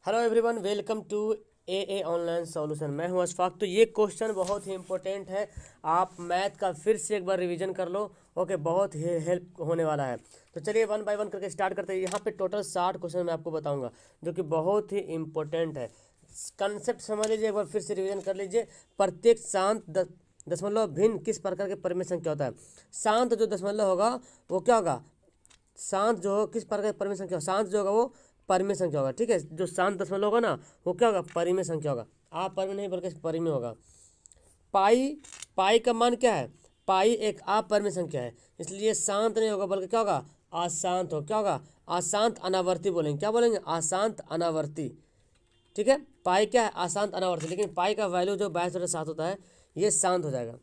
Hello everyone, welcome to a online solution. मैं हूं अशफाक। तो ये क्वेश्चन बहुत ही इंपॉर्टेंट है। आप मैथ का फिर से एक बार रिवीजन कर लो। ओके, बहुत ही हेल्प होने वाला है। तो चलिए वन बाय वन करके स्टार्ट करते हैं। यहाँ पे टोटल 60 क्वेश्चन मैं आपको बताऊंगा जो कि बहुत ही इंपॉर्टेंट है। कंसेप्ट समझ लीजिए, एक बार फिर से रिवीजन कर लीजिए। प्रत्येक शांत दशमलव भिन्न किस प्रकार के परिमेय संख्या होता है। शांत जो दशमलव होगा वो क्या होगा, शांत जो किस प्रकार की परिमेय संख्या, शांत जो होगा वो परिमेय संख्या होगा। ठीक है, जो शांत दशमलव होगा ना वो क्या होगा, परिमेय संख्या होगा। आप परिमेय नहीं बल्कि परिमेय होगा। पाई, पाई का मान क्या है, पाई एक अपरिमेय संख्या है, इसलिए शांत नहीं होगा बल्कि क्या होगा, अशांत हो। क्या होगा, अशांत अनावर्ती बोलेंगे। क्या बोलेंगे, अशांत अनावर्ती। ठीक है, पाई क्या है, अशांत अनावर्ती। लेकिन पाई का वैल्यू जो 22/7 होता है ये शांत हो जाएगा।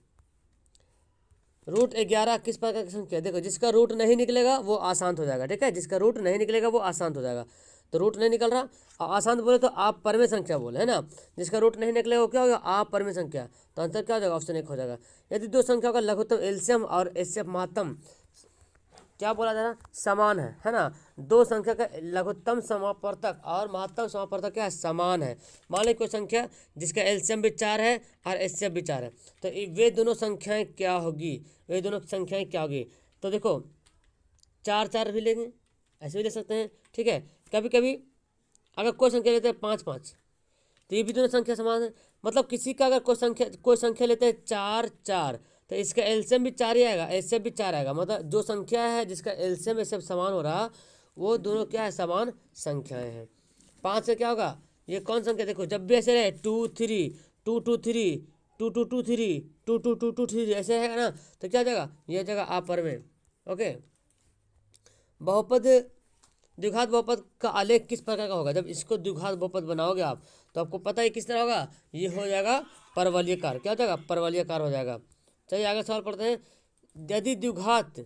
√11 किस प्रकार की संख्या, देखो जिसका रूट नहीं निकलेगा वो अशांत हो जाएगा। ठीक है, जिसका रूट नहीं निकलेगा वो अशांत हो जाएगा। तो रूट नहीं निकल रहा, अशांत बोले तो आप परिमेय संख्या बोले, है ना। जिसका रूट नहीं निकलेगा वो क्या होगा, आप परिमेय संख्या। तो आंसर क्या हो जाएगा, ऑप्शन 1 हो जाएगा। यदि दो संख्या का लघुत्तम एलसीएम और एचसीएफ महत्तम क्या बोला जा रहा, समान है ना। दो संख्या का लघुत्तम समापवर्तक और महत्तम समापवर्तक क्या है, समान है। मान लीजिए कोई संख्या जिसका एलसीएम भी 4 है और एचसीएफ भी 4 है, तो वे दोनों संख्याएं क्या होगी, वे दोनों संख्याएं क्या होगी। तो देखो 4 भी लेंगे, ऐसे भी ले सकते हैं। ठीक है, कभी कभी अगर कोई संख्या लेते हैं 5 तो ये भी दोनों संख्या समान है। मतलब किसी का अगर कोई संख्या लेते हैं 4 तो इसका एलसीएम भी 4 ही आएगा, एचसीएफ भी 4 आएगा। मतलब जो संख्या है जिसका एलसीएम एचसीएफ समान हो रहा वो दोनों क्या है, समान संख्याएं हैं। 5 से क्या होगा, ये कौन संख्या, देखो जब भी ऐसे रहे 2 3 2 2 3 2 2 2 3 2 2 2 2 3 ऐसे है ना, तो क्या जगह, ये जगह अपरिमेय। ओके, बहुपद द्विघात बहुपद का आलेख किस प्रकार का होगा। जब इसको द्विघात बहुपद बनाओगे आप तो आपको पता है किस तरह होगा, ये हो जाएगा परवलयकार। क्या हो जाएगा, परवलयकार हो जाएगा। चलिए आगे सवाल पढ़ते हैं। यदि द्विघात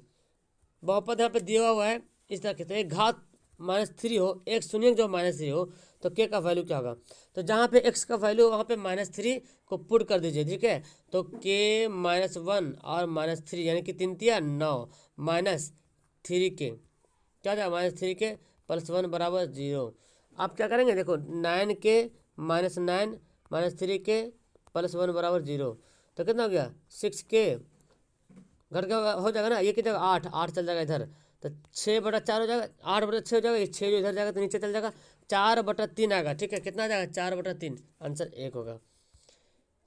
बहुपद यहाँ पे दिया हुआ है इस तरह के, तो एक घात -3 हो, एक शून्य जो -3 हो, तो के का वैल्यू क्या होगा। तो जहाँ पे एक्स का वैल्यू वहाँ पे -3 को पुट कर दीजिए। ठीक है, तो के -1 और -3 यानी कि 3 तिया 9 -3 के क्या जाएगा, -3 के +1 बराबर 0। आप क्या करेंगे, देखो 9 के -9 -3 के +1 बराबर 0, तो कितना हो गया 6 के घट का हो जाएगा ना, ये कितना 8 चल जाएगा इधर, तो 6/4 हो जाएगा, 8/6 हो जाएगा, ये 6 जो इधर जाएगा तो नीचे चल जाएगा, 4/3 आएगा। ठीक है, कितना आ जाएगा 4/3, आंसर 1 होगा।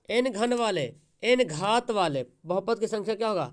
एन घन वाले, एन घात वाले बहुपद की संख्या क्या होगा।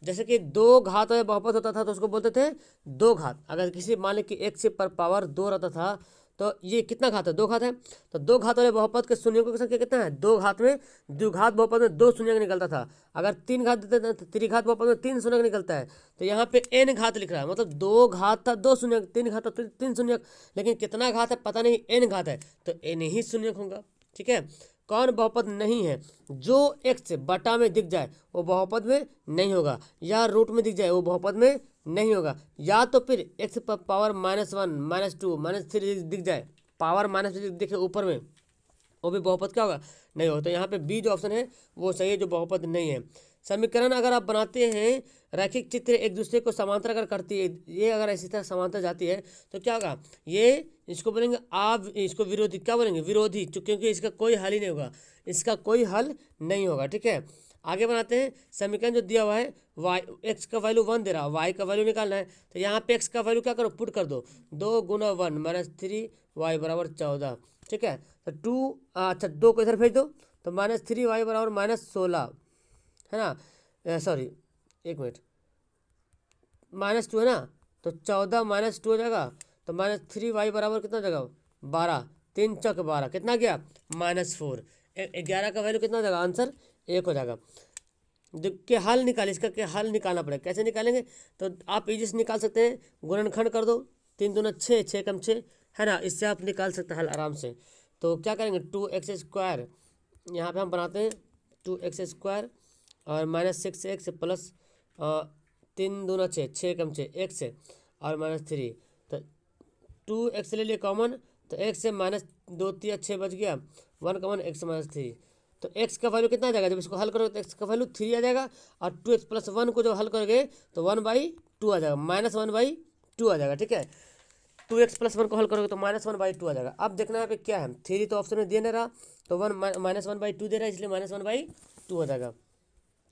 जैसे कि 2 घात वाले बहुपद होता था तो उसको बोलते थे 2 घात। अगर किसी मान ली कि 1 से पर पावर 2 रहता था तो ये कितना घात है, 2 घात है। तो 2 घात वाले बहुपद के शून्यों की संख्या कितना है, 2 घात में द्विघात बहुपद में 2 शून्य निकलता था। अगर 3 घात देते थे तो त्रिघात बहुपद में 3 शून्य निकलता है। तो यहाँ पे एन घात लिख रहा है, मतलब 2 घात था 2 शून्य, 3 घात था 3 शून्य, लेकिन कितना घात है पता नहीं, एन घात है तो एन ही शून्य होगा। ठीक है, कौन बहुपद नहीं है, जो x बटा में दिख जाए वो बहुपद में नहीं होगा, या रूट में दिख जाए वो बहुपद में नहीं होगा, या तो फिर x पर पावर -1 -2 -3 दिख जाए, पावर माइनस दिखे ऊपर में, वो भी बहुपद क्या होगा, नहीं होगा। तो यहाँ पे बी जो ऑप्शन है वो सही है, जो बहुपद नहीं है। समीकरण अगर आप बनाते हैं, रैखिक चित्र एक दूसरे को समांतर अगर करती है, ये अगर इसी तरह समांतर जाती है तो क्या होगा, ये इसको बोलेंगे आप, इसको विरोधी क्या बोलेंगे, विरोधी, क्योंकि इसका कोई हल ही नहीं होगा, इसका कोई हल नहीं होगा। ठीक है, आगे बनाते हैं। समीकरण जो दिया हुआ है, वाई एक्स का वैल्यू 1 दे रहा है, वाई का वैल्यू निकालना है, तो यहाँ पे एक्स का वैल्यू क्या करो, पुट कर दो, 2 × 1 -3 वाई बराबर 14। ठीक है, तो 2 अच्छा 2 को इधर भेज दो, तो -3 वाई बराबर -16 है ना, सॉरी 1 मिनट, -2 है ना, तो 14 -2 हो जाएगा, तो -3 वाई बराबर कितना हो जाएगा 12, 3 चौक 12 कितना गया -4, 11 का वैल्यू कितना हो जाएगा, आंसर 1 हो जाएगा। के हल निकाले, इसका के हल निकालना पड़ेगा, कैसे निकालेंगे, तो आप इजी से निकाल सकते हैं, गुणनखंड कर दो, 3 दूना 6, 6 कम 6 है ना, इससे आप निकाल सकते हैं हल आराम से। तो क्या करेंगे, 2x² यहाँ पे हम बनाते हैं 2x² और -6x प्लस 3 दूना 6, 6 कम 6 x और -3, तो 2x ले लिए कॉमन, तो x से -2 3 6 बच गया, 1 कॉमन x -3, तो x का वैल्यू कितना आ जाएगा, जब इसको हल करोगे तो x का वैल्यू 3 आ जाएगा, और 2x + 1 को जब हल करोगे तो 1/2 आ जाएगा, -1/2 आ जाएगा। ठीक है, 2x+1 को हल करोगे तो -1/2 आ जाएगा। अब देखना यहाँ पे क्या है, 3 तो ऑप्शन में दे नहीं रहा, तो -1/2 दे रहा है, इसलिए -1/2 हो जाएगा।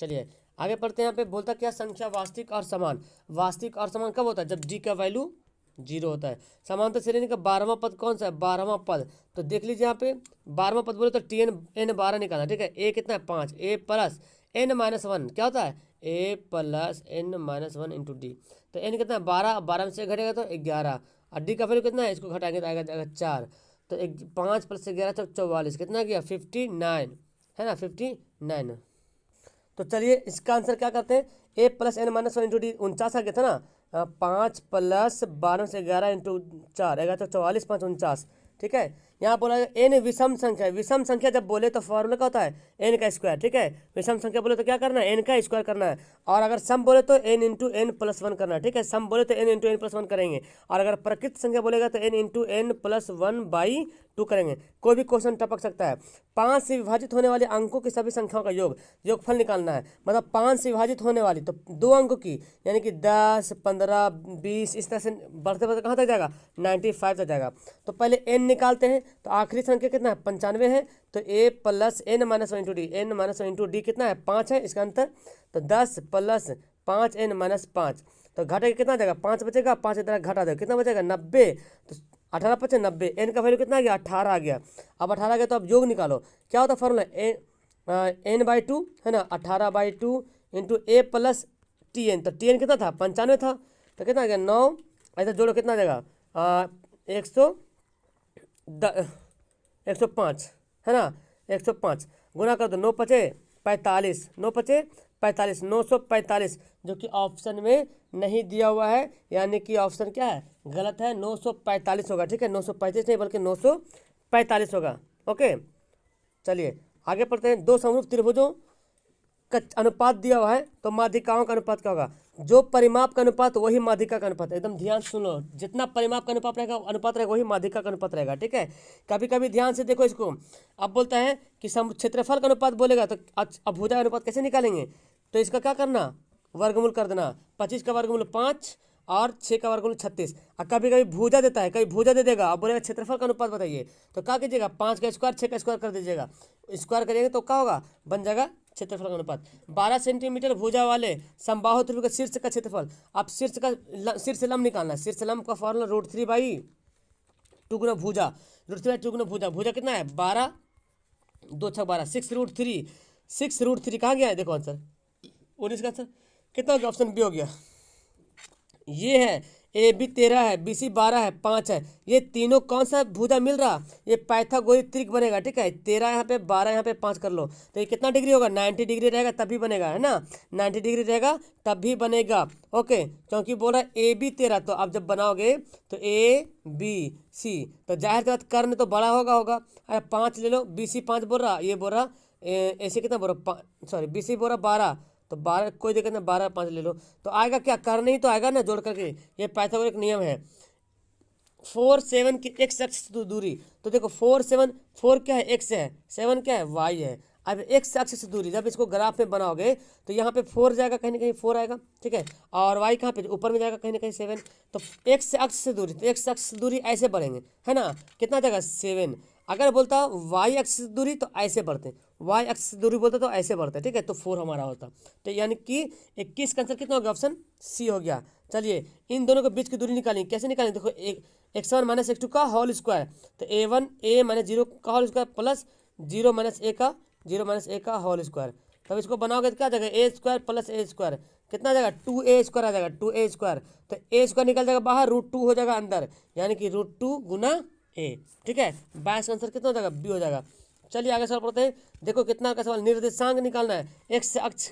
चलिए आगे पढ़ते हैं। यहाँ पे बोलता क्या, संख्या वास्तविक और समान। वास्तविक और समान कब होता है, जब d का वैल्यू 0 होता है। समांतर श्रेणी का 12वां पद कौन सा है, 12वां पद। तो देख लीजिए यहाँ पे 12वां पद बोले तो n 12 निकालना, ठीक है। a कितना है 5, a प्लस n-1 क्या होता है, a plus n-1 into D. तो n कितना है 12, 12 में से घटेगा तो 11, और डी का वैल्यू कितना है, इसको घटाएंगे तो आएगा 4। तो 5 + 11 तो 44, कितना गया 59, है ना 59। तो चलिए इसका आंसर क्या करते हैं, a + n-1 इंटू डी 49 आ गया था ना, 5 + 12 से 11 इंटू 4 आएगा तो 44, 5 49, ठीक है। यहाँ बोला n विषम संख्या है। विषम संख्या जब बोले तो फॉर्मूला क्या होता है, n का स्क्वायर, ठीक है। विषम संख्या बोले तो क्या करना है, n का स्क्वायर करना है। और अगर सम बोले तो n इंटू n+1 करना है, ठीक है। सम बोले तो n इंटू n+1 करेंगे, और अगर प्रकृत संख्या बोलेगा तो n इंटू n+1/2 करेंगे। कोई भी क्वेश्चन टपक सकता है। 5 से विभाजित होने वाले अंकों की सभी संख्याओं का योगफल निकालना है। मतलब 5 से विभाजित होने वाली तो 2 अंकों की, यानी कि 10, 15, 20, इस तरह से बढ़ते बढ़ते कहाँ तक जाएगा, 95 तक जाएगा। तो पहले n निकालते हैं, तो आखिरी संख्या कितना है 95 है। तो a + n-1 into D, n-1 into D कितना है 5 है, इसका अंतर। तो 10 + 5 n-5, तो घटेगा कितना जाएगा 5 बचेगा, 5 इधर घटा दो कितना बचेगा 90। तो 18 + 5 90, n का वैल्यू कितना आ गया 18 आ गया। अब 18 आ गया तो अब योग निकालो, क्या होता है फॉर्मूला, n/2 है ना, 18/2 इंटू a + tn। तो tn कितना था 95 था, तो कितना आ गया 9, ऐसा जोड़ो कितना आ जाएगा 105, है ना 105, गुना कर दो 9 × 5 = 45, 9 × 5 = 45, 945, जो कि ऑप्शन में नहीं दिया हुआ है, यानी कि ऑप्शन क्या है गलत है, 945 होगा, ठीक है। 935 नहीं बल्कि 945 होगा, ओके। चलिए आगे पढ़ते हैं। दो समरूप त्रिभुजों का अनुपात दिया हुआ है, तो माध्यिकाओं का अनुपात क्या होगा, जो परिमाप का अनुपात वही माध्यिका का अनुपात। एकदम ध्यान सुन लो, जितना परिमाप का अनुपात रहेगा वही माध्यिका का अनुपात रहेगा, ठीक है। कभी कभी ध्यान से देखो इसको। अब बोलता है कि क्षेत्रफल का अनुपात बोलेगा तो अब भुजा का अनुपात कैसे निकालेंगे, तो इसका क्या करना, वर्गमूल कर देना। 25 का वर्गमूल 5 और 6 का वर्गमूल 36। और कभी कभी भुजा देता है, कभी भुजा दे देगा, अब बोलेगा क्षेत्रफल का अनुपात बताइए, तो क्या कीजिएगा 5 का स्क्वायर 6 का स्क्वायर कर दीजिएगा। स्क्वायर करिएगा तो क्या होगा, बन जाएगा क्षेत्रफल का अनुपात। 12 सेंटीमीटर भुजा वाले समबाहु त्रिभुज का शीर्ष का क्षेत्रफल। अब शीर्ष लंब निकालना है। शीर्ष लंब का फॉर्मूला √3/2 गुना भुजा, √3/2 गुना भुजा। भुजा कितना है 12, 2 × 12, 6√3, 6√3 कहाँ गया है, देखो आंसर 19 का आंसर कितना हो गया, ऑप्शन बी हो गया। ये है ए बी 13 है, बी सी 12 है, 5 है, ये तीनों कौन सा भुजा मिल रहा, ये पाइथागोरस त्रिक बनेगा, ठीक है। 13 यहाँ पे, 12 यहाँ पे, 5 कर लो, तो ये कितना डिग्री होगा 90 डिग्री रहेगा तभी बनेगा, है ना 90 डिग्री रहेगा तभी बनेगा, ओके। क्योंकि बोल रहा है ए बी 13, तो आप जब बनाओगे तो ए बी सी, तो जाहिर सी बात कर्ण तो बड़ा होगा। अरे 5 ले लो, बी सी 5 बोल रहा, ये बोल रहा ऐसे कितना बोल रहा, सॉरी बी सी बोल रहा 12, तो 12 कोई दिक्कत नहीं, 12 5 ले लो, तो आएगा क्या कर्ण ही तो आएगा ना जोड़ करके। ये पाइथागोरस का नियम है। 4 7 की x अक्ष से दूरी, तो देखो 4 7, 4 क्या है x है, 7 क्या है y है। अब x अक्ष से दूरी जब इसको ग्राफ में बनाओगे तो यहाँ पे 4 जाएगा, कहीं ना कहीं 4 आएगा, ठीक है। और y कहाँ पे ऊपर में जाएगा, कहीं ना कहीं 7। तो x अक्ष से दूरी, तो x अक्ष से दूरी ऐसे बढ़ेंगे, है ना, कितना जाएगा 7। अगर बोलता y अक्ष से दूरी तो ऐसे बढ़ते, y अक्ष से दूरी बोलते तो ऐसे बढ़ते, ठीक है। तो 4 हमारा होता, तो यानी कि 21 का आंसर कितना हो गया, ऑप्शन सी हो गया। चलिए इन दोनों के बीच की दूरी निकालेंगे, कैसे निकालेंगे, देखो x1 - x2 का होल स्क्वायर, तो a1 a - 0 का होल स्क्वायर प्लस 0 - a का होल स्क्वायर। तब इसको बनाओगे तो क्या जाएगा a² + a², कितना जाएगा 2a² आ जाएगा, 2a²। तो a² निकल जाएगा बाहर, √2 हो जाएगा अंदर, यानी कि √2 गुना a, ठीक है। 22 का आंसर कितना हो जाएगा, बी हो जाएगा। चलिए आगे सवाल पढ़ते हैं। देखो कितना का सवाल, निर्देशांक निकालना है। एक्स अक्ष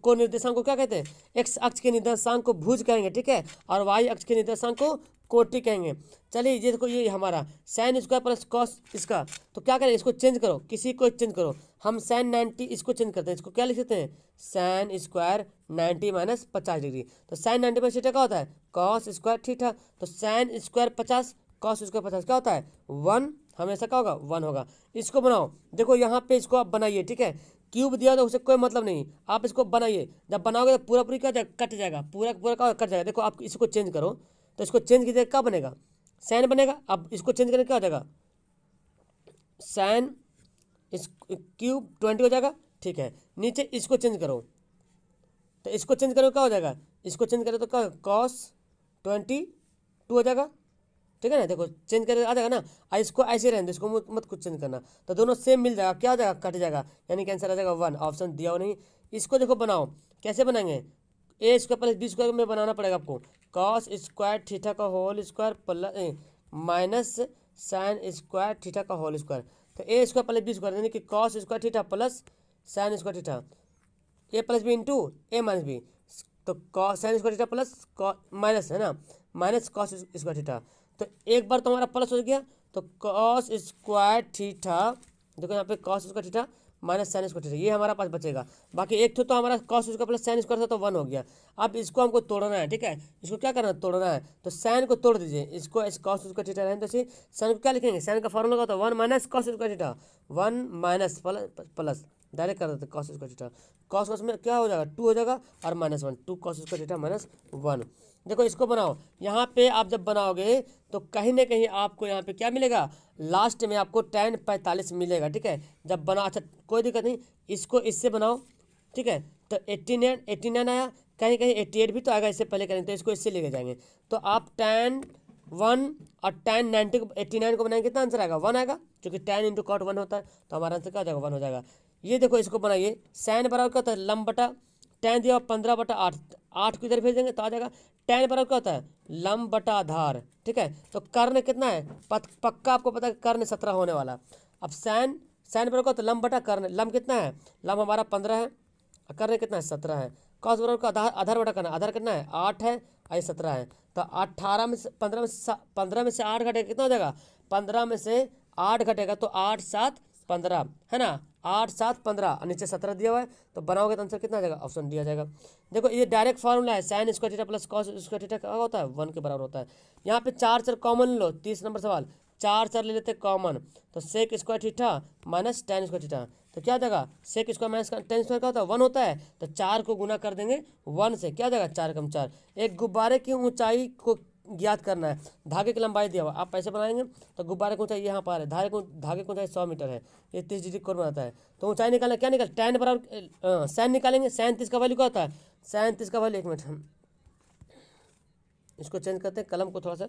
को निर्देशांक को क्या कहते हैं, एक्स अक्ष के निर्देशांक को भुज कहेंगे, ठीक है, और वाई अक्ष के निर्देशांक को कोटि कहेंगे। चलिए ये देखो, ये हमारा sin² + cos इसका, तो क्या करें, इसको चेंज करो, किसी को चेंज करो। हम sin 90 इसको चेंज करते हैं, इसको क्या लिख सकते हैं sin² 90 - 50 डिग्री। तो sin 90 में थीटा क्या होता है cos² थीटा। तो sin² 50 cos² 50 क्या होता है 1, हमेशा क्या होगा 1 होगा। इसको बनाओ, देखो यहाँ पे इसको आप बनाइए, ठीक है। क्यूब दिया तो उसे कोई मतलब नहीं, आप इसको बनाइए, जब बनाओगे तो पूरा क्या जाएगा, कट जाएगा, पूरा कट जाएगा। देखो आप इसको चेंज करो, तो इसको चेंज कीजिएगा क्या बनेगा साइन बनेगा। अब इसको चेंज करके क्या हो जाएगा, साइन इस क्यूब 20 हो जाएगा, ठीक है। नीचे इसको चेंज करो, तो इसको चेंज करो क्या हो जाएगा, इसको चेंज करो तो क्या कॉस 22 हो जाएगा, ठीक है ना। देखो चेंज करके आ जाएगा ना। इसको ऐसे रहने दो, इसको मत कुछ चेंज करना, तो दोनों सेम मिल जाएगा, क्या हो जाएगा, कट जाएगा, यानी कि आंसर आ जाएगा 1। ऑप्शन दिया हो नहीं। इसको देखो बनाओ, कैसे बनाएंगे, a square plus b square में बनाना पड़ेगा आपको। कॉस स्क्वायर थीटा का whole square plus minus sine square theta का होल स्क्वायर। तो a square plus b square यानी कि cos square theta plus sine square theta, a plus b into a minus b. तो cos sine square theta plus minus है ना, minus cos square theta. तो एक बार तो हमारा प्लस हो गया, तो कॉस स्क्वायर थीटा, देखो यहाँ पे cos square theta minus sine square theta, ये हमारा पास बचेगा। बाकी एक तो हमारा cos square plus sine square था तो 1 हो गया। अब इसको हमको तोड़ना है, ठीक है। इसको क्या करना है, तोड़ना है। तो साइन को तोड़ दीजिए, इसको कॉस स्क्वायर थीटा रहें, तो साइन को क्या लिखेंगे, साइन का फॉर्मूला होता है 1 minus cos square theta, 1 minus plus direct कर देते cos square theta. Cos cos में क्या हो जाएगा, 2 हो जाएगा और -1, 2 कॉस स्क्वायर थीटा -1। देखो इसको बनाओ, यहाँ पे आप जब बनाओगे तो कहीं ना कहीं आपको यहाँ पे क्या मिलेगा, लास्ट में आपको tan 45 मिलेगा, ठीक है। जब बना, अच्छा कोई दिक्कत नहीं, इसको इससे बनाओ, ठीक है। तो 89 आया, कहीं कहीं 88 भी तो आएगा, इससे पहले करेंगे तो इसको इससे लेके जाएंगे। तो आप tan 1 और tan 90 को 89 को बनाएंगे, कितना आंसर आएगा, 1 आएगा, क्योंकि tan इंटू कॉट 1 होता है, तो हमारा आंसर क्या हो जाएगा, 1 हो जाएगा। ये देखो इसको बनाइए, साइन बराबर क्या होता है, लंब बटा tan दिया 15/8, 8 को इधर भेज देंगे तो आ जाएगा। tan बराबर क्या होता है, लंब बटा आधार, ठीक है। तो कर्ण कितना है, पक्का आपको पता है कर्ण 17 होने वाला। अब साइन बराबर क्या होता है, लंब बटा कर्ण, लंब कितना है, लंब हमारा 15 है, कर्ण कितना है, 17 है। कॉस बराबर का आधार बटा कर्ण, आधार कितना है, 8 है, और 17 है। तो 18 में से 15 में से 8 घटेगा, कितना हो जाएगा, 15 में से 8 घटेगा तो 8 7 15 है ना, 8 7 15 और नीचे 17 दिया हुआ है, तो बनाओगे तो आंसर कितना आ जाएगा, ऑप्शन डी आ जाएगा। देखो ये डायरेक्ट फार्मूला है, sign square theta plus cos square theta क्या होता है, 1 के बराबर होता है। यहाँ पे 4 4 कॉमन लो, 30 नंबर सवाल, 4 4 ले लेते कॉमन, तो sec square theta minus tan square theta, तो क्या आ जाएगा, sec square minus tan square का होता है 1 होता है, तो 4 को गुना कर देंगे 1 से, क्या आ जाएगा, 4 कम 4। एक गुब्बारे की ऊंचाई को ज्ञात करना है, धागे की लंबाई दिया हुआ, आप पैसे बनाएंगे तो गुब्बारे की ऊंचाई यहाँ पर है, धागे की ऊंचाई 100 मीटर है, ये 30 डिग्री कोण बनाता है। तो ऊंचाई निकालना, क्या निकल, tan बराबर साइन निकालेंगे, साइन 30 का वैल्यू क्या होता है, साइन 30 का वैल्यू, एक मिनट हम इसको चेंज करते हैं, कलम को थोड़ा सा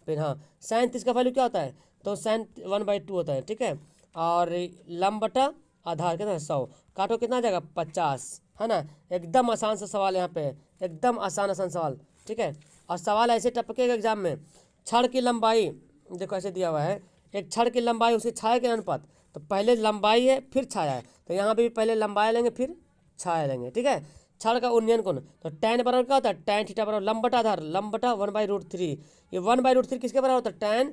फिर, हाँ साइन 30 का वैल्यू क्या होता है, तो साइन 1/2 होता है, ठीक है। और लंब बटा आधार कितना है, 100, काटो कितना आ जाएगा, 50, है ना। एकदम आसान सा सवाल यहाँ पे, एकदम आसान सवाल, ठीक है। और सवाल ऐसे टपकेगा एग्जाम में, छड़ की लंबाई देखो ऐसे दिया हुआ है, एक छड़ की लंबाई उसकी छाया के अनुपात, तो पहले लंबाई है फिर छाया है, तो यहाँ पे भी पहले लंबाई लेंगे फिर छाया लेंगे, ठीक है। छड़ का उन्नयन कोण, तो tan बराबर क्या होता है, tan थीटा बराबर लंब बटा आधार, लंब बटा 1/√3, ये 1/√3 किसके बराबर होता है,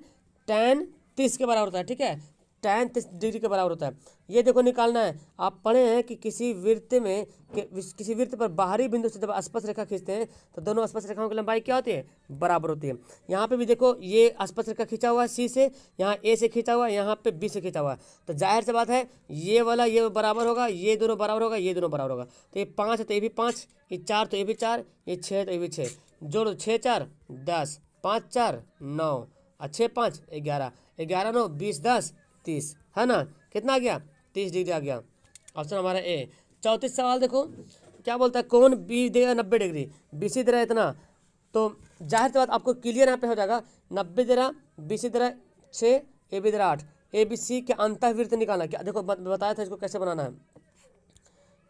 tan 30 के बराबर होता है, ठीक है, tan 30 डिग्री के बराबर होता है। ये देखो निकालना है, आप पढ़े हैं कि किसी वृत्त पर बाहरी बिंदु से जब स्पर्श रेखा खींचते हैं तो दोनों स्पर्श रेखाओं की लंबाई क्या होती है, बराबर होती है। यहाँ पे भी देखो ये स्पर्श रेखा खींचा हुआ है सी से, यहाँ ए से खींचा हुआ है, यहाँ पे बी से खींचा हुआ है, तो जाहिर सी बात है ये वाला ये बराबर होगा, ये दोनों बराबर होगा, ये दोनों बराबर होगा। तो ये 5 है तो ये भी 5, ये 4 तो ये भी 4, ये 6 है तो ये भी 6, जोड़ो 6 4 10, 5 4 9 और 6 5 11, 11 9 20 10 30, है ना, कितना आ गया, 30 डिग्री आ गया। ऑप्शन हमारा ए। 34 सवाल देखो क्या बोलता है, कौन बी देगा 90 डिग्री, बी सी दे रहा है इतना, तो जाहिर सी बात आपको क्लियर यहाँ पे हो जाएगा, 90 दे रहा, बी सी दे रहा 6, ए बी दे रहा 8, ए बी सी के अंतःवृत्त निकालना, क्या देखो बताया था इसको कैसे बनाना है।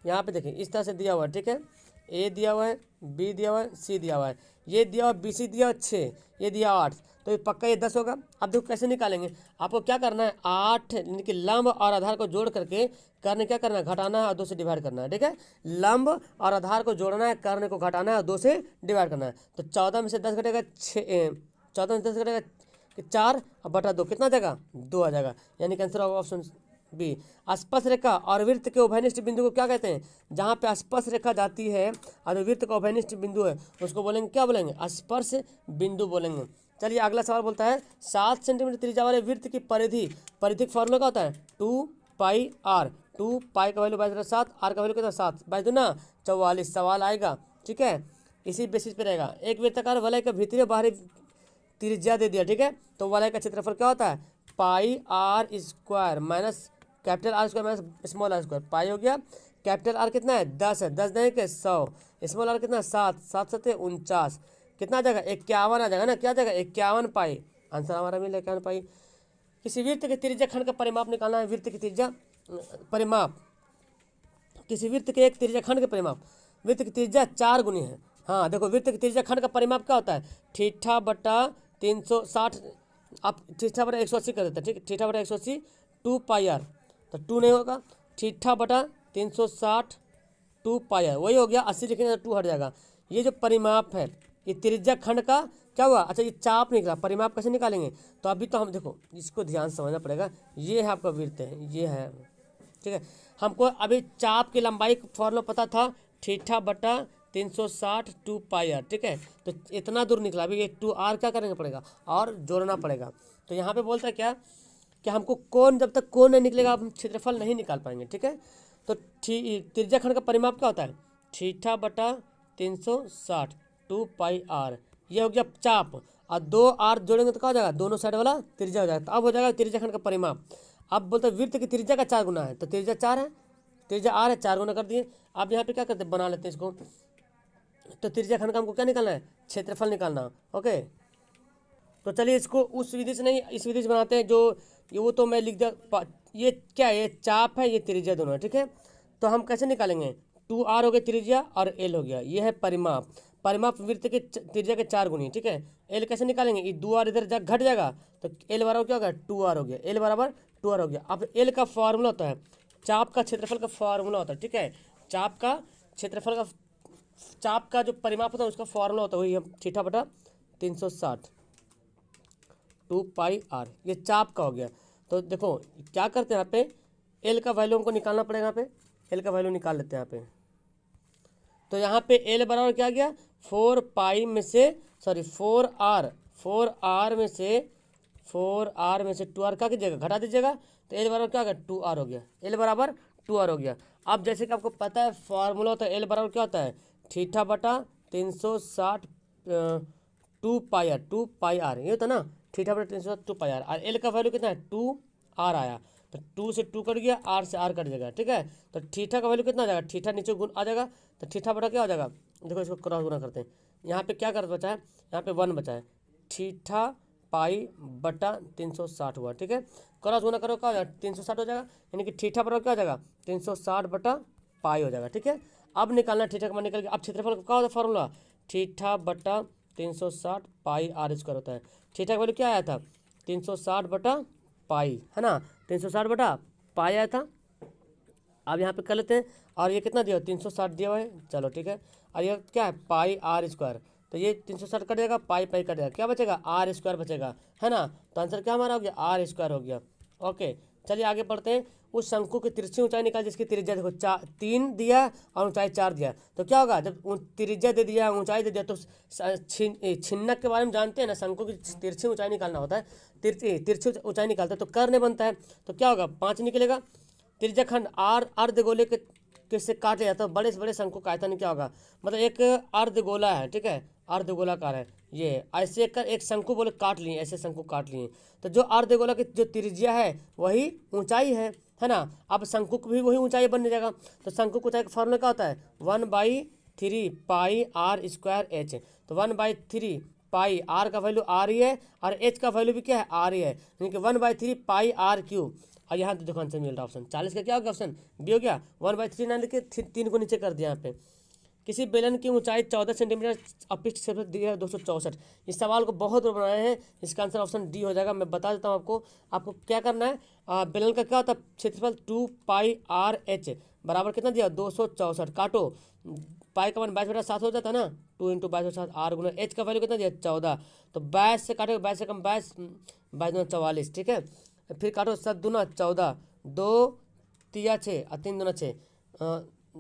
यहाँ पे देखिए इस तरह से दिया हुआ है, ठीक है, ए दिया हुआ है, बी दिया हुआ है, सी दिया हुआ है, ये दिया हुआ बी सी दिया 6, ये दिया 8, तो ये पक्का ये 10 होगा। अब देखो कैसे निकालेंगे, आपको क्या करना है, 8 यानी कि लंब और आधार को जोड़ करके कर्ण क्या करना है, घटाना है और 2 से डिवाइड करना है, ठीक है। लंब और आधार को जोड़ना है, कर्ण को घटाना है और 2 से डिवाइड करना है। तो 14 में से 10 घटेगा 6, 14 में से 10 घटेगा 4 और बटा 2 कितना आ जाएगा, 2 आ जाएगा, यानी कि आंसर होगा ऑप्शन बी। स्पर्श रेखा और वृत्त के उभयनिष्ठ बिंदु को क्या कहते हैं, जहाँ पे स्पर्श रेखा जाती है और वृत्त का उभयनिष्ठ बिंदु है उसको बोलेंगे, क्या बोलेंगे, स्पर्श बिंदु बोलेंगे। चलिए अगला सवाल बोलता है 7 सेंटीमीटर त्रिज्या वाले वृत्त की परिधि फॉर्मूला क्या होता है, 2πr, 2π का वैल्यू 22.7, r का वैल्यू कितना 7, 22 44 सवाल आएगा, ठीक है। इसी बेसिस पे रहेगा, एक वृत्ताकार वलय का भीतरी बाहरी त्रिज्या दे दिया, ठीक है। तो वलय का क्षेत्रफल क्या होता है, pi r square minus capital r square minus small r square. Pi हो गया, कैपिटल आर कितना है 10 है, 10 नहीं के 100, स्मॉल आर कितना 7, 7 सत्ते 49, कितना आ जाएगा 51 आ जाएगा ना, क्या आ जाएगा 51 पाई, आंसर हमारा मिला 51 पाई। किसी वृत्त के त्रिज्या खंड का परिमाप निकालना है, वृत्त की त्रिज्या परिमाप, किसी वृत्त के एक त्रिज्या खंड के परिमाप, वृत्त की त्रिज्या 4 गुनी है। हाँ देखो, वृत्त की त्रिज्या खंड का परिमाप क्या होता है, थीटा बटा 360, आप थीटा बटा 180 कर देते हैं, ठीक है, थीटा बटा 180 2 पाई आर, तो 2 नहीं होगा, थीटा बटा 360 2 पाई आर, वही हो गया, 80 लिखेंगे तो 2 हट जाएगा। ये जो परिमाप है ये त्रिज्या खंड का क्या हुआ, अच्छा ये चाप निकला, परिमाप कैसे निकालेंगे, तो अभी तो हम देखो इसको ध्यान से समझना पड़ेगा। ये है आपका वृत्त है, ये है, ठीक है। हमको अभी चाप की लंबाई का फॉर्मूला पता था, थीटा बटा 360 2 पाई आर, ठीक है। तो इतना दूर निकला, अभी ये 2 आर क्या करना पड़ेगा और जोड़ना पड़ेगा। तो यहाँ पे बोलता है क्या कि हमको कोण, जब तक कोण नहीं निकलेगा हम क्षेत्रफल नहीं निकाल पाएंगे, ठीक है। तो त्रिज्या खंड का परिमाप क्या होता है, थीटा बटा 360 2 पाई आर, ये हो गया चाप, और 2 आर जोड़ेंगे तो क्या हो जाएगा, दोनों साइड वाला त्रिज्या हो जाएगा, तो अब हो जाएगा त्रिज्या खंड का परिमाप। अब बोलते हैं वृत्त की त्रिज्या का 4 गुना है, तो त्रिज्या 4 है, त्रिज्या आर है, 4 गुना कर दिए। अब यहाँ पे क्या करते हैं, बना लेते हैं इसको, तो त्रिज्या खंड का हमको क्या निकालना है, क्षेत्रफल निकालना, ओके। तो चलिए इसको उस विधि से नहीं, इस विधि से बनाते हैं, जो ये वो तो मैं लिख दिया, ये क्या है, ये चाप है, ये त्रिज्या दोनों है, ठीक है। तो हम कैसे निकालेंगे, 2 आर हो गया त्रिज्या और एल हो गया, ये है परिमाप। परिमाप वृत्त के त्रिज्या के 4 गुनी, ठीक है। एल कैसे निकालेंगे, ये 2 आर इधर घट जाएगा, तो एल बराबर क्या होगा 2 आर हो गया, एल बराबर 2 आर हो गया। अब एल का फॉर्मूला होता है, चाप का क्षेत्रफल का फॉर्मूला होता है, ठीक है। चाप का क्षेत्रफल का, चाप का जो परिमाप होता है उसका फॉर्मूला होता है वही हम थीटा बटा 360 2 पाई आर, ये चाप का हो गया। तो देखो क्या करते हैं यहाँ पे, एल का वैल्यू हमको निकालना पड़ेगा, यहाँ पे एल का वैल्यू निकाल लेते हैं यहाँ पे। तो यहाँ पे एल बराबर क्या गया, 4 पाई में से, सॉरी 4 आर में से 2 आर क्या कीजिएगा, घटा दीजिएगा, तो एल बराबर क्या हो गया 2 आर हो गया, एल बराबर 2 आर हो गया। अब जैसे कि आपको पता है फॉर्मूला होता है, एल बराबर क्या होता है, थीटा बटा 360 2 पाई आर, ये होता है ना, थीटा बटा 360 2 पाई आर, और एल का वैल्यू कितना है 2 आर आया, तो 2 से 2 कट गया, आर से आर कट जाएगा, ठीक है। तो थीटा का वैल्यू कितना आ जाएगा, थीटा नीचे गुण आ जाएगा, तो थीटा बटा क्या हो जाएगा, देखो इसको क्रॉस गुना करते हैं, यहाँ पे क्या कर बचा है, यहाँ पे 1 बचा है, थीटा पाई बटा 360 हुआ, ठीक है। क्रॉस गुना करो क्या हो जाएगा 360 हो जाएगा, यानी कि थीटा बराबर क्या हो जाएगा 360 बटा पाई हो जाएगा, ठीक है। अब निकालना थीटा का मान निकल गया। अब क्षेत्रफल का क्या होता है फॉर्मूला, थीटा बटा 360 पाई आर स्क्वायर होता है। थीटा का वैल्यू क्या आया था 360 बटा पाई, है ना, 360 बटा पाई आया था। अब यहाँ पे कर लेते हैं, और ये कितना दिया 360 दिया हुआ है, चलो ठीक है। और ये क्या है पाई आर स्क्वायर, तो ये 360 कट जाएगा, पाई पाई कट जाएगा, क्या बचेगा आर स्क्वायर बचेगा, है ना। तो आंसर क्या हमारा हो गया आर स्क्वायर हो गया, ओके। चलिए आगे बढ़ते हैं। उस शंकु की तिरछी ऊंचाई निकाल जिसकी त्रिज्या देखो 3 दिया और ऊंचाई 4 दिया, तो क्या होगा जब त्रिज्या दे दिया ऊंचाई दे दिया, तो छिन्नक के बारे में जानते हैं ना, शंकु की तिरछी ऊंचाई निकालना होता है, तिरछी ऊंचाई निकालता है तो कर्ण बनता है, तो क्या होगा 5 निकलेगा। त्रिज्या खंड आर अर्धगोले के किससे काटे जाता है, बड़े से बड़े शंकु का आयतन क्या होगा, मतलब एक अर्धगोला है, ठीक है, अर्धगोलाकार है, ये ऐसे कर एक शंकु बोले काट लिए, ऐसे शंकु काट लिए, तो जो अर्धगोला की जो त्रिज्या है वही ऊंचाई है ना। अब शंकु की भी वही ऊंचाई बन जाएगा, तो शंकु की ऊंचाई का फॉर्मूला क्या होता है 1/3 पाई आर स्क्वायर एच, तो 1/3 पाई आर का वैल्यू आर ही है और एच का वैल्यू भी क्या है आर ही है, यानी कि 1/3 पाई आर क्यूब। और यहाँ तो देखो आंसर मिल रहा ऑप्शन 40 का क्या हो गया, ऑप्शन बी हो गया। 1/3 ना लिख के 3 को नीचे कर दिया यहाँ पे। किसी बेलन की ऊंचाई 14 सेंटीमीटर अपिष्ट क्षेत्रफल दिया है 264। इस सवाल को बहुत बार बनाए हैं, इसका आंसर ऑप्शन डी हो जाएगा। मैं बता देता हूँ आपको क्या करना है। बेलन का क्या होता है क्षेत्रफल 2 पाई आर एच बराबर कितना दिया 264, काटो पाई का मान 22/7 हो जाता है ना, 2 × 22/7 आर गुना एच का वैल्यू कितना दिया 14, तो 22 से काटो 22 से कम 22, 22 × 44, ठीक है। फिर काटो 7 दूना 14, 2 तिया 6 और 3 दूना 6,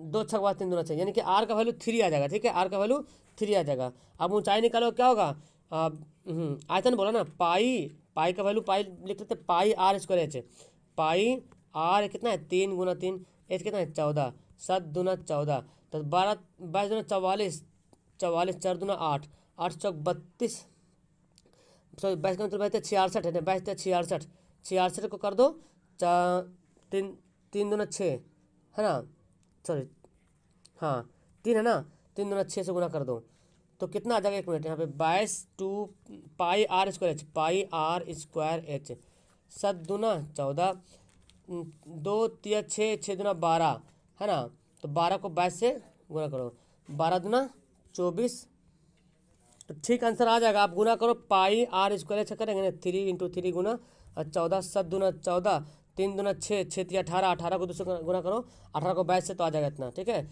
2 छक 3 दूना 6, यानी कि आर का वैल्यू 3 आ जाएगा, ठीक है, आर का वैल्यू 3 आ जाएगा। अब ऊंचाई निकालो क्या होगा, आयतन बोला ना, पाई का वैल्यू पाई लिख लेते pi r square h, pi r कितना है 3 × 3, एच कितना है 14, 7 दूना 14, तो 12 22 दूना 44, 44 4 दूना 8, 8 चौक 32, सॉरी 22 का मतलब 66 है ना, 22 66, 66 को कर दो 3 3 दूना 6 है ना, सॉरी हाँ 3 है ना, 3 दूना 6 से गुना कर दो तो कितना आ जाएगा, 1 मिनट यहाँ पे 22 pi r square h, pi r square h, 7 दूना 14, 2 तिया 6, 6 दूना 12 है ना, तो 12 को 22 से गुना करो, 12 दूना 24, तो ठीक आंसर आ जाएगा। आप गुना करो पाई आर स्क्वायर एच करेंगे ना, 3 इंटू 3 गुना और 14, 7 दूना 14, 3 दूना 6, 6 तिया 18, 18 को 2 से गुना करो, 18 को 22 से तो आ जाएगा इतना, ठीक है।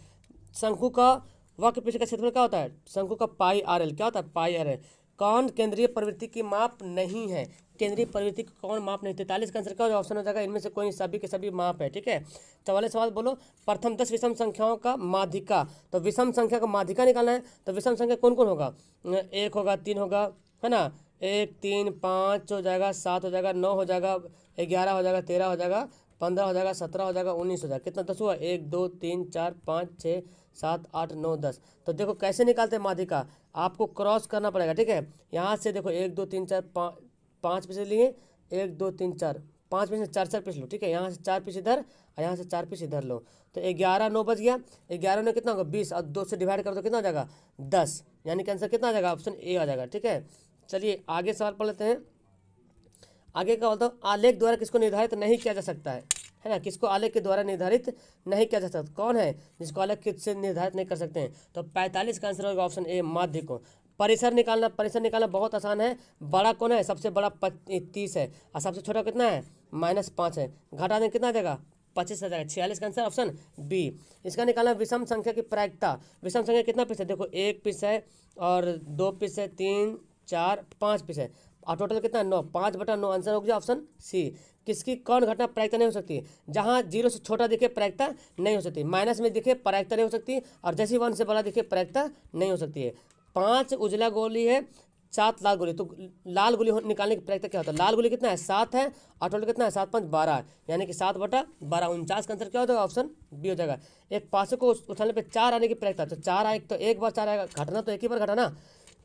शंकु का वक्र पृष्ठ का क्षेत्रफल क्या होता है, शंकु का पाई आर एल क्या होता है, पाई आर एल। कौन केंद्रीय प्रवृत्ति की माप नहीं है, केंद्रीय प्रवृत्ति की कौन माप नहीं, 43 का आंसर क्या ऑप्शन हो जाएगा, इनमें से कोई सभी के सभी माप है, ठीक है। 44 सवाल बोलो, प्रथम 10 विषम संख्याओं का माध्यिका, तो विषम संख्या का माध्यिका निकालना है, तो विषम संख्या कौन कौन होगा, 1 होगा, 3 होगा है ना, 1 3 5 हो जाएगा, 7 हो जाएगा, 9 हो जाएगा, 11 हो जाएगा, 13 हो जाएगा, 15 हो जाएगा, 17 हो जाएगा, 19 हो जाएगा, कितना 10 हुआ, 1 2 3 4 5 6 7 8 9 10। तो देखो कैसे निकालते हैं माध्यिका, आपको क्रॉस करना पड़ेगा, ठीक है। यहाँ से देखो 1 2 3 4 5 पीस लिए, 1 2 3 4 5 पीस 4 पीस लो, ठीक है। यहाँ से 4 पीस इधर और यहाँ से 4 पीस इधर लो, तो 11 9 बच गया, 11 में कितना होगा 20 और 2 से डिवाइड कर दो कितना हो जाएगा 10, यानी कि आंसर कितना आ जाएगा, ऑप्शन ए आ जाएगा, ठीक है। चलिए आगे सवाल पढ़ लेते हैं। आगे का बोलता हूँ, आलेख द्वारा किसको निर्धारित नहीं किया जा सकता है ना, किसको आलेख के द्वारा निर्धारित नहीं किया जा सकता, कौन है जिसको आलेख किससे निर्धारित नहीं कर सकते हैं, तो 45 का आंसर होगा ऑप्शन ए माध्य को। परिसर निकालना बहुत आसान है, बड़ा कौन है, सबसे बड़ा 30 है और सबसे छोटा कितना है -5 है, घटा दें कितना आ जाएगा 25 आ जाएगा, 46 का आंसर ऑप्शन बी। इसका निकालना विषम संख्या की प्रायिकता, विषम संख्या कितना पीस है, देखो 1 पीस है और 2 पीस है, 3 4 5 पीस है और टोटल कितना 9, 5/9 आंसर हो गया ऑप्शन सी। किसकी कौन घटना प्रायिकता नहीं हो सकती, जहां 0 से छोटा दिखे प्रायिकता नहीं हो सकती, माइनस में दिखे प्रायिकता नहीं हो सकती और जैसे 1 से बड़ा दिखे प्रायिकता नहीं हो सकती है। 5 उजला गोली है, 7 लाल गोली, तो लाल गोली निकालने की प्रायिकता क्या होता है, लाल गोली कितना है 7 है और टोटल कितना है 7 5 12, यानी कि 7/12, 49 का आंसर क्या हो जाएगा ऑप्शन बी हो जाएगा। एक 500 को उछालने पे 4 आने की प्रायिकता, तो 4 आए तो एक बार 4 आएगा, घटना तो एक ही बार घटा ना,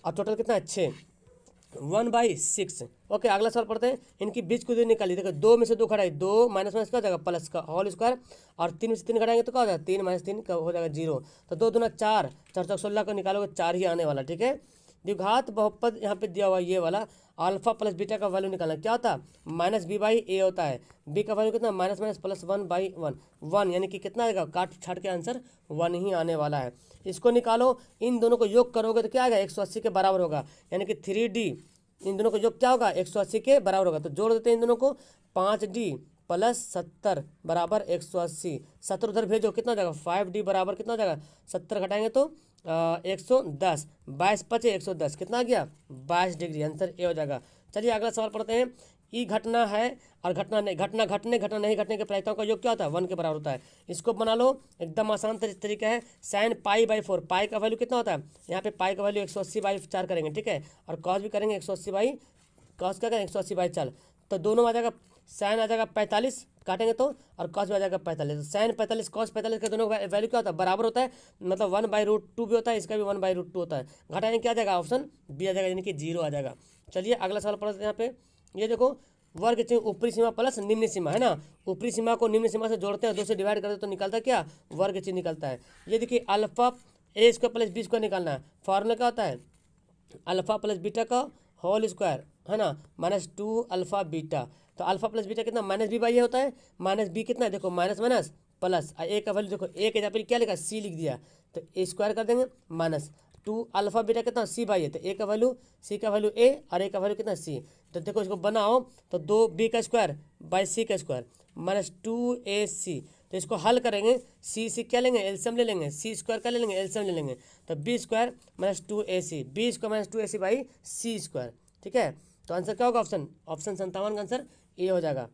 और टोटल कितना है 6, 1/6। ओके अगला सवाल पढ़ते हैं, इनकी बीच की दूरी निकाली, देखो 2 में से 2 घटाए, 2 माइनस क्या हो जाएगा प्लस का होल स्क्वायर और 3 में से 3 घटाएंगे तो क्या हो जाएगा 3 - 3 का हो जाएगा 0, तो 2 दूना 4, 4 चौक 16 को निकालोगे 4 ही आने वाला, ठीक है। द्विघात बहुपद यहाँ पे दिया हुआ ये वाला, अल्फा प्लस बीटा का वैल्यू निकालना, क्या होता है -b/a होता है, b का वैल्यू कितना माइनस प्लस 1/1, 1 यानी कि कितना आएगा, काट छाट के आंसर 1 ही आने वाला है। इसको निकालो, इन दोनों को योग करोगे तो क्या आएगा 180 के बराबर होगा, यानी कि 3d, इन दोनों को योग क्या होगा 180 के बराबर होगा, तो जोड़ देते हैं इन दोनों को, 5d + 70 बराबर 180, 70 उधर भेजो कितना हो जाएगा 5d बराबर कितना हो जाएगा 70 घटाएंगे तो 110, 22 × 5 = 110, कितना आ गया 22 डिग्री, आंसर ए हो जाएगा। चलिए अगला सवाल पढ़ते हैं, ई घटना है और घटना नहीं घटने के प्रायिकताओं का योग क्या होता है 1 के बराबर होता है। इसको बना लो, एकदम आसान तरीका है, sin π/4, पाई का वैल्यू कितना होता है, यहाँ पे पाई का वैल्यू 180/4 करेंगे, ठीक है, और कॉस भी करेंगे 180 कॉस क्या करेंगे 180/4, तो दोनों आ जाएगा, साइन आ जाएगा 45 काटेंगे तो, और कॉस भी आ जाएगा 45, तो साइन 45 कॉस 45 का दोनों वैल्यू क्या होता है बराबर होता है, मतलब 1/√2 भी होता है, इसका भी 1/√2 होता है, घटाएंगे क्या आ जाएगा ऑप्शन बी आ जाएगा, यानी कि 0 आ जाएगा। चलिए अगला सवाल पढ़ते हैं, यहाँ पे ये देखो, वर्ग चिन्ह ऊपरी सीमा प्लस निम्न सीमा है ना, ऊपरी सीमा को निम्न सीमा से जोड़ते हैं, 2 से डिवाइड करते हैं तो निकलता क्या वर्ग चिन्ह निकलता है। ये देखिए अल्फा a² + b² निकालना है, फॉर्मूला क्या होता है अल्फा प्लस बीटा का होल स्क्वायर है ना -2 अल्फा बीटा, तो अल्फा प्लस बीटा कितना -b/a होता है, -b कितना है देखो माइनस माइनस प्लस, ए का वैल्यू देखो ए के जगह पर क्या लिखा c लिख दिया, तो ए स्क्वायर कर देंगे -2 अल्फा बीटा कितना c/a, तो ए का वैल्यू c का वैल्यू a और a का वैल्यू कितना c, तो देखो इसको बनाओ तो 2b² / c² -2ac, तो इसको हल करेंगे, सी क्या लेंगे एलसीएम ले लेंगे, c² क्या ले लेंगे एलसीएम ले लेंगे, तो b² - 2ac, b² - 2ac/c², ठीक है। तो आंसर क्या होगा ऑप्शन 57 का आंसर ए हो जाएगा।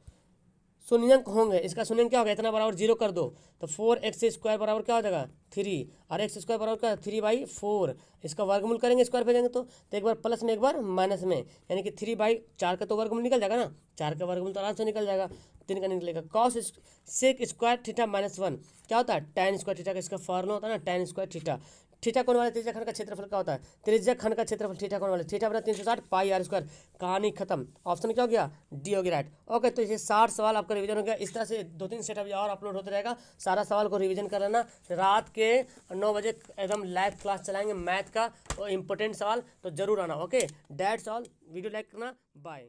शून्यंक होंगे, इसका शून्यंक क्या होगा, इतना बराबर 0 कर दो, तो 4x² बराबर क्या हो जाएगा 3 और x² बराबर क्या 3/4, इसका वर्गमूल करेंगे स्क्वायर भेजेंगे तो एक बार प्लस में एक बार माइनस में, यानी कि 3/4 का तो वर्गमूल निकल जाएगा ना, 4 का वर्गमूल तो आराम से निकल जाएगा, 3 का निकलेगा। cos sec² θ -1 क्या होता है tan² θ का, इसका फॉर्मूला होता है ना tan² θ, थीटा कोण वाले त्रिज्या खंड का क्षेत्रफल क्या होता है? त्रिज्या खंड का क्षेत्रफल थीटा कोण वाले, थीटा बराबर 360 पाई आर स्क्वायर। कहानी खत्म। ऑप्शन क्या हो गया? डी हो गया राइट। ओके, तो ये 60 सवाल आपका रिवीजन हो गया। इस तरह से 2-3 सेट अभी और अपलोड होते रहेगा, सारा सवाल को रिवीजन कर लेना। रात के 9 बजे एकदम लाइव क्लास चलाएंगे मैथ का, और इंपॉर्टेंट सवाल तो जरूर आना। Okay, that's all. Video like करना। बाय।